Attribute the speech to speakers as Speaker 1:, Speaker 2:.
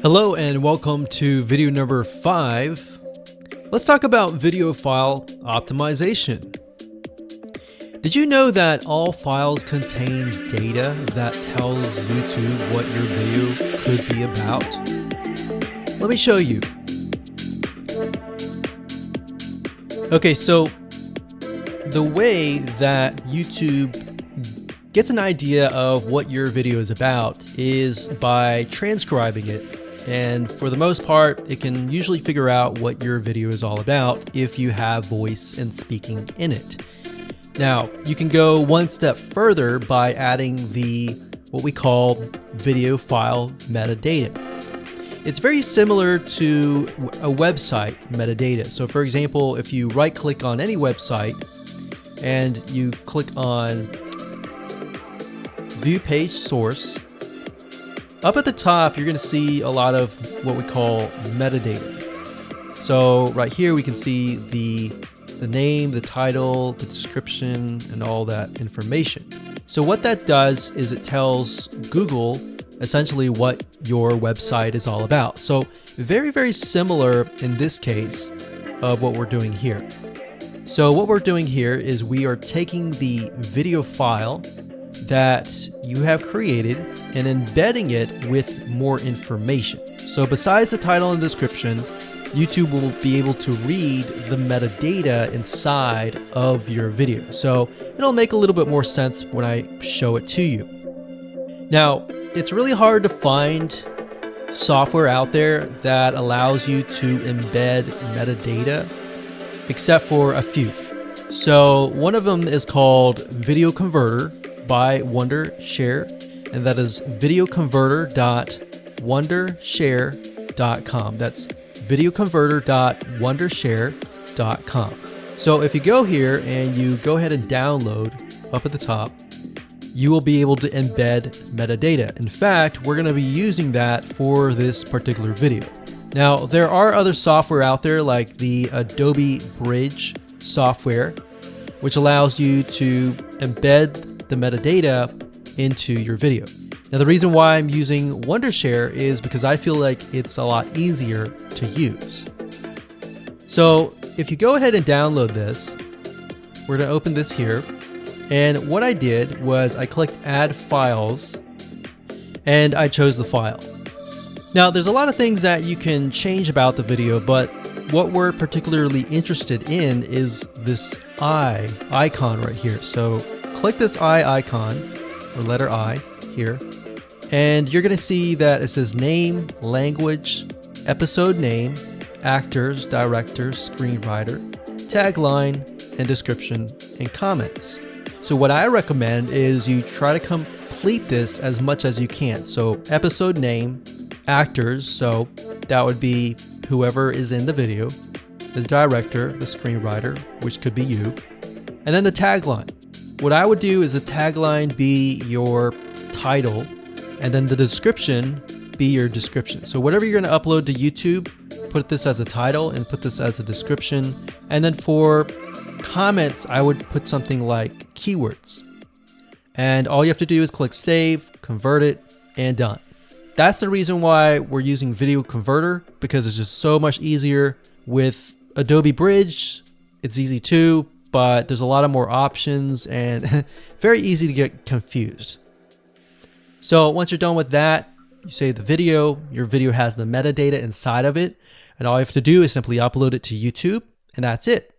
Speaker 1: Hello and welcome to video number 5. Let's talk about video file optimization. Did you know that all files contain data that tells YouTube what your video could be about? Let me show you. Okay, so the way that YouTube gets an idea of what your video is about is by transcribing it. And for the most part, it can usually figure out what your video is all about if you have voice and speaking in it. Now, you can go one step further by adding what we call video file metadata. It's very similar to a website metadata. So for example, if you right click on any website and you click on View Page Source, up at the top, you're going to see a lot of what we call metadata. So right here, we can see the name, the title, the description, and all that information. So what that does is it tells Google essentially what your website is all about. So very, very similar in this case of what we're doing here. So what we're doing here is we are taking the video file that you have created and embedding it with more information. So besides the title and description, YouTube will be able to read the metadata inside of your video. So it'll make a little bit more sense when I show it to you. Now, it's really hard to find software out there that allows you to embed metadata, except for a few. So one of them is called Video Converter by Wondershare, and that is videoconverter.wondershare.com. That's videoconverter.wondershare.com. So if you go here and you go ahead and download up at the top, you will be able to embed metadata. In fact, we're going to be using that for this particular video. Now, there are other software out there like the Adobe Bridge software, which allows you to embed the metadata into your video. Now, the reason why I'm using Wondershare is because I feel like it's a lot easier to use. So if you go ahead and download this, we're going to open this here. And what I did was I clicked Add Files and I chose the file. Now, there's a lot of things that you can change about the video, but what we're particularly interested in is this eye icon right here. So click this eye icon, or letter I here, and you're going to see that it says name, language, episode name, actors, directors, screenwriter, tagline, and description, and comments. So what I recommend is you try to complete this as much as you can. So episode name, actors, so that would be whoever is in the video, the director, the screenwriter, which could be you, and then the tagline. What I would do is the tagline be your title, and then the description be your description. So whatever you're going to upload to YouTube, put this as a title and put this as a description. And then for comments, I would put something like keywords. And all you have to do is click save, convert it, and done. That's the reason why we're using Video Converter, because it's just so much easier. With Adobe Bridge, it's easy too, but there's a lot of more options and very easy to get confused. So once you're done with that, you save the video. Your video has the metadata inside of it, and all you have to do is simply upload it to YouTube, and that's it.